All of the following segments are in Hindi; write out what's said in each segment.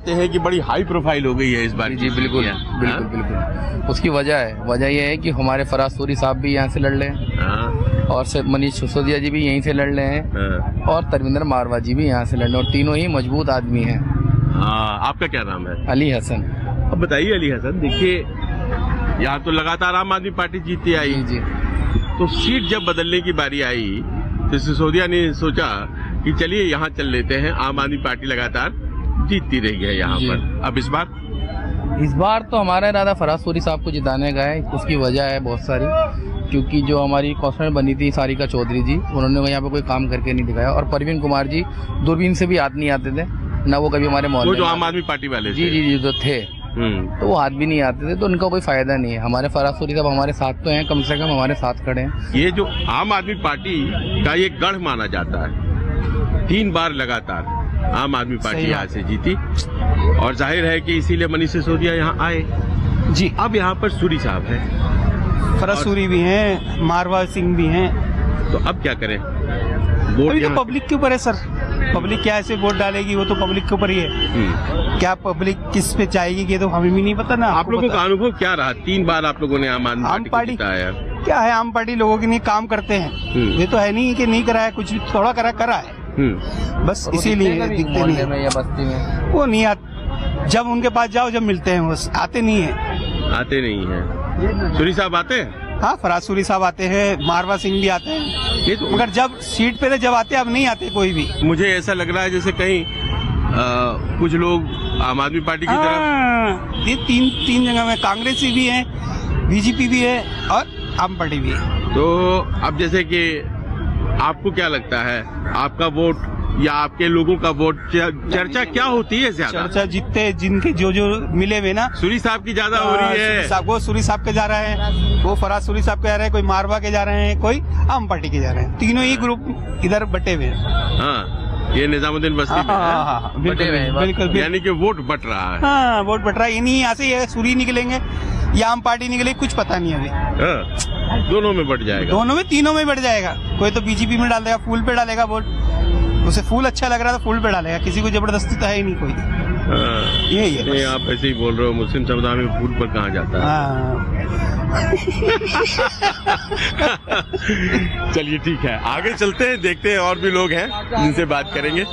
बताते हैं कि बड़ी हाई प्रोफाइल हो गई है इस बार। जी बिल्कुल बिल्कुल बिल्कुल। उसकी वजह यह है कि हमारे फराज सूरी साहब भी यहाँ से लड़ रहे हैं और मनीष सिसोदिया जी भी यहीं से लड़ रहे हैं और तरविंदर मारवा जी भी यहाँ से लड़ रहे हैं और तीनों ही मजबूत आदमी हैं। आपका क्या नाम है? अली हसन। अब बताइए अली हसन, देखिए यहाँ तो लगातार आम आदमी पार्टी जीती आई जी, तो सीट जब बदलने की बारी आई तो सिसोदिया ने सोचा कि चलिए यहाँ चल लेते हैं, आम आदमी पार्टी लगातार जीतती रही है यहाँ पर। अब इस बार तो हमारा इरादा फराज सूरी साहब को जिताने का है। उसकी वजह है बहुत सारी, क्योंकि जो हमारी कौंसलर बनी थी सारिका चौधरी जी, उन्होंने यहाँ पे कोई काम करके नहीं दिखाया और परवीन कुमार जी दूरबीन से भी हाथ नहीं आते थे ना, वो कभी हमारे मोहल्ले जो आम आदमी पार्टी वाले जी जो थे तो वो हाथ भी नहीं आते थे, तो उनका कोई फायदा नहीं है। हमारे फराज सूरी साहब हमारे साथ तो हैं, कम से कम हमारे साथ खड़े हैं। ये जो आम आदमी पार्टी का ये गढ़ माना जाता है, 3 बार लगातार आम आदमी पार्टी यहाँ से जीती और जाहिर है कि इसीलिए मनीष सिसोदिया यहाँ आए जी। अब यहाँ पर सूरी साहब हैं, फराज सूरी भी हैं, मारवा सिंह भी हैं, तो अब क्या करें? अभी तो पब्लिक के ऊपर है सर, पब्लिक क्या ऐसे वोट डालेगी वो तो पब्लिक के ऊपर ही है। क्या पब्लिक किस पे चाहेगी ये तो हमें भी नहीं पता ना। आप लोगों का अनुभव क्या रहा? 3 बार आप लोगों ने आम आदमी पार्टी को जिताया। क्या है, आम पार्टी लोगों के लिए काम करते हैं, ये तो है नहीं कि नहीं करा है, कुछ थोड़ा करा है बस, इसीलिए दिखते नहीं है या बस्ती में वो नहीं आते। जब उनके पास जाओ जब मिलते हैं, वो आते नहीं है। सूरी साहब आते हैं? हाँ, फराज सूरी साहब आते हैं, मारवा सिंह भी आते हैं, तो मगर जब सीट पे थे जब आते, अब नहीं आते कोई भी। मुझे ऐसा लग रहा है जैसे कहीं कुछ लोग आम आदमी पार्टी की तरफ, ये तीन जगह में कांग्रेसी भी है, बीजेपी भी है और आम पार्टी भी है। तो अब जैसे कि आपको क्या लगता है, आपका वोट या आपके लोगों का वोट, चर्चा क्या होती है ज्यादा? चर्चा जितने जिनके जो मिले हुए ना, सूरी साहब की ज्यादा हो रही है। वो सूरी साहब के जा रहे हैं, वो फराज सूरी साहब के जा रहे हैं, कोई मारवा के जा रहे हैं, कोई आम पार्टी के जा रहे हैं। तीनों ही ग्रुप इधर बटे हुए हैं। हाँ, ये निजामुद्दीन बस्ती में है। बिल्कुल, यानी कि वोट बट रहा है। हाँ, वोट बट रहा है। इन्हीं यहाँ से सूरी निकलेंगे या आम पार्टी निकलेगी, कुछ पता नहीं अभी। दोनों में बट जाएगा, दोनों में, तीनों में बढ़ जाएगा। कोई तो बीजेपी में डाल देगा, फूल पे डालेगा वोट, उसे फूल अच्छा लग रहा है तो फूल पे डालेगा, किसी को जबरदस्ती तो है ही नहीं कोई। यही है। नहीं, आप ऐसे ही बोल रहे हो, मुस्लिम समुदाय में फूल पर कहाँ जाता है। चलिए ठीक है, आगे चलते हैं, देखते हैं और भी लोग हैं जिनसे बात करेंगे।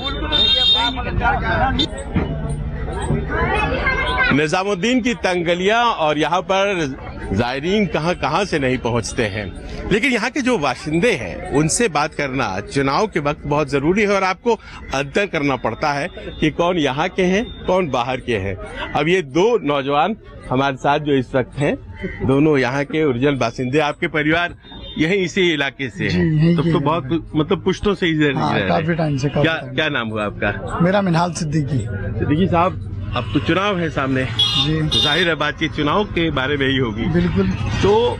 निजामुद्दीन की तंगलियां और यहाँ पर जायरीन कहां से नहीं पहुंचते हैं, लेकिन यहाँ के जो बाशिंदे हैं उनसे बात करना चुनाव के वक्त बहुत जरूरी है और आपको अंतर करना पड़ता है कि कौन यहाँ के हैं कौन बाहर के हैं। अब ये 2 नौजवान हमारे साथ जो इस वक्त हैं, दोनों यहाँ के ओरिजिनल बाशिंदे। आपके परिवार यही इसी इलाके से है? तो बहुत मतलब पुश्तों से इधर काफी टाइम से। क्या नाम हुआ आपका? मेरा मिनहाल सिद्दीकी साहब, अब तो चुनाव है सामने जी, तो जाहिर है बातचीत चुनाव के बारे में ही होगी। बिल्कुल। तो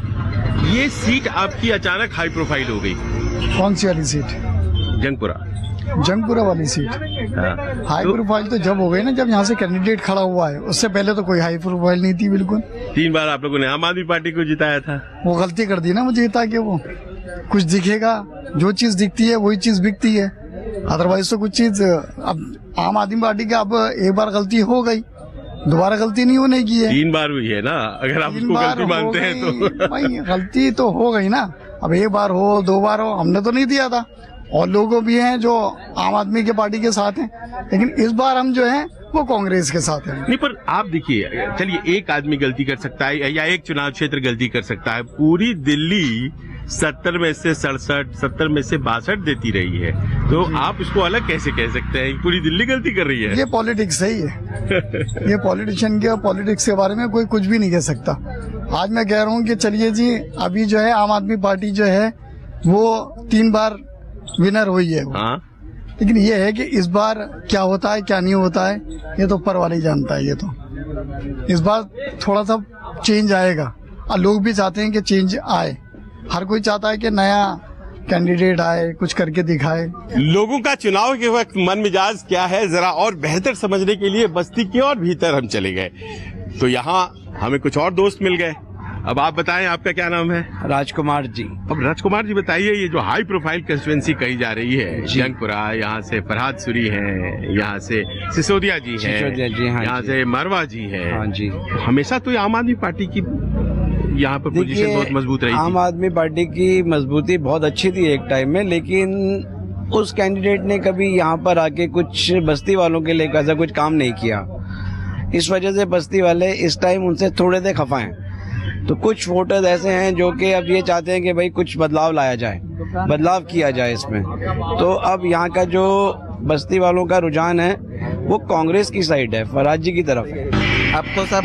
ये सीट आपकी अचानक हाई प्रोफाइल हो गई। कौन सी वाली सीट? जंगपुरा वाली सीट। हाई प्रोफाइल तो जब हो गई ना, जब यहाँ से कैंडिडेट खड़ा हुआ है, उससे पहले तो कोई हाई प्रोफाइल नहीं थी बिल्कुल। 3 बार आप लोगों ने आम आदमी पार्टी को जिताया था। वो गलती कर दी ना मुझे, ताकि वो कुछ दिखेगा, जो चीज दिखती है वही चीज बिकती है, अदरवाइज तो कुछ चीज। अब आम आदमी पार्टी का अब एक बार गलती हो गई, दोबारा गलती नहीं होने की है। 3 बार हुई है ना, अगर आप उसको गलती मानते हैं तो भाई गलती तो हो गई ना। अब 1 बार हो 2 बार हो, हमने तो नहीं दिया था, और लोगों भी हैं जो आम आदमी के पार्टी के साथ हैं, लेकिन इस बार हम जो हैं वो कांग्रेस के साथ हैं। नहीं, पर आप देखिए, चलिए एक आदमी गलती कर सकता है या एक चुनाव क्षेत्र गलती कर सकता है, पूरी दिल्ली 70 में से 67, 70 में से 62 देती रही है, तो आप उसको अलग कैसे कह सकते हैं? पूरी दिल्ली गलती कर रही है। ये पॉलिटिक्स सही है। ये पॉलिटिशियन के पॉलिटिक्स के बारे में कोई कुछ भी नहीं कह सकता। आज मैं कह रहा हूँ कि चलिए जी, अभी जो है आम आदमी पार्टी जो है वो 3 बार विनर हुई है। हाँ, लेकिन ये है कि इस बार क्या होता है क्या नहीं होता है ये तो ऊपर वाला ही जानता है। ये तो इस बार थोड़ा सा चेंज आएगा और लोग भी चाहते हैं कि चेंज आए। हर कोई चाहता है कि नया कैंडिडेट आए, कुछ करके दिखाए। लोगों का चुनाव के वक्त मन मिजाज क्या है, जरा और बेहतर समझने के लिए बस्ती के और भीतर हम चले गए, तो यहाँ हमें कुछ और दोस्त मिल गए। अब आप बताएं, आपका क्या नाम है? राजकुमार जी। अब राजकुमार जी बताइए, ये जो हाई प्रोफाइल कंस्टिट्यूएंसी कही जा रही है, जंगपुरा, यहाँ से फरहाद सूरी है, यहाँ से सिसोदिया जी है, हाँ यहाँ से मरवा जी है, हाँ जी। हमेशा तो आम आदमी पार्टी की यहाँ पर पोजीशन बहुत मजबूत रही आम थी। आदमी पार्टी की मजबूती बहुत अच्छी थी एक टाइम में, लेकिन उस कैंडिडेट ने कभी यहाँ पर आके कुछ बस्ती वालों के लिए ऐसा कुछ काम नहीं किया। इस वजह से बस्ती वाले इस टाइम उनसे थोड़े से खफा हैं। तो कुछ वोटर्स ऐसे हैं जो कि अब ये चाहते हैं कि भाई कुछ बदलाव लाया जाए, बदलाव किया जाए इसमें। तो अब यहाँ का जो बस्ती वालों का रुझान है वो कांग्रेस की साइड है, फरहाद जी की तरफ है। अब तो सब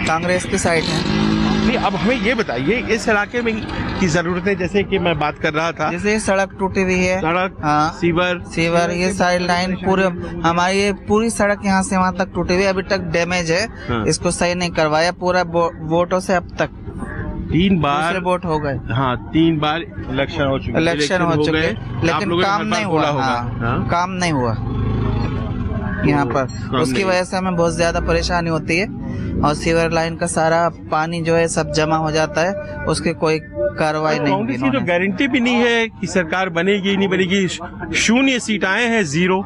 कांग्रेस की साइड है। नहीं, अब हमें ये बताइए, इस इलाके में की जरूरतें, जैसे कि मैं बात कर रहा था, जैसे सड़क टूटी हुई है, सड़क, हाँ, सीवर, ये सारी लाइन पूरे हमारी ये पूरी सड़क यहाँ से वहाँ तक टूटी हुई है, अभी तक डैमेज है। हाँ। इसको सही नहीं करवाया पूरा वोटों से अब तक 3 बार वोट हो गए। हाँ, 3 बार इलेक्शन हो चुके, इलेक्शन हो चुके, लेकिन काम नहीं हुआ। हाँ, काम नहीं हुआ यहाँ पर। उसकी वजह से हमें बहुत ज्यादा परेशानी होती है, और सीवर लाइन का सारा पानी जो है सब जमा हो जाता है, उसकी कोई कार्रवाई नहीं। कांग्रेस की तो गारंटी भी नहीं है कि सरकार बनेगी नहीं बनेगी, 0 सीट आए हैं, 0।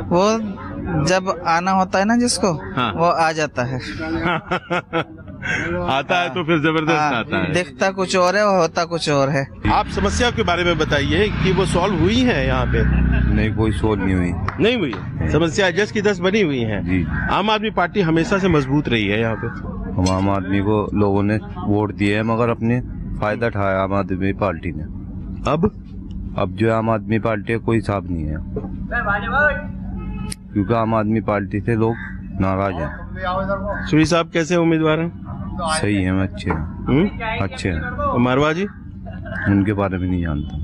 वो जब आना होता है ना जिसको, हाँ। वो आ जाता है। आता है तो फिर जबरदस्त हाँ, आता है। दिखता कुछ और है, होता कुछ और है। आप समस्या के बारे में बताइए कि वो सॉल्व हुई है यहाँ पे? नहीं, कोई सोच नहीं हुई। नहीं हुई समस्या, जस की तस बनी हुई है। जी। आम आदमी पार्टी हमेशा से मजबूत रही है यहाँ पे। हम आम आदमी को लोगों ने वोट दिए है, मगर अपने फायदा उठाया आम आदमी पार्टी ने। अब जो आम आदमी पार्टी है, कोई हिसाब नहीं है, क्योंकि आम आदमी पार्टी से लोग नाराज हैं। सूरी साहब कैसे उम्मीदवार हैं? सही है, अच्छे हैं। अच्छे हैं। और मारवा जी? उनके बारे में नहीं जानता।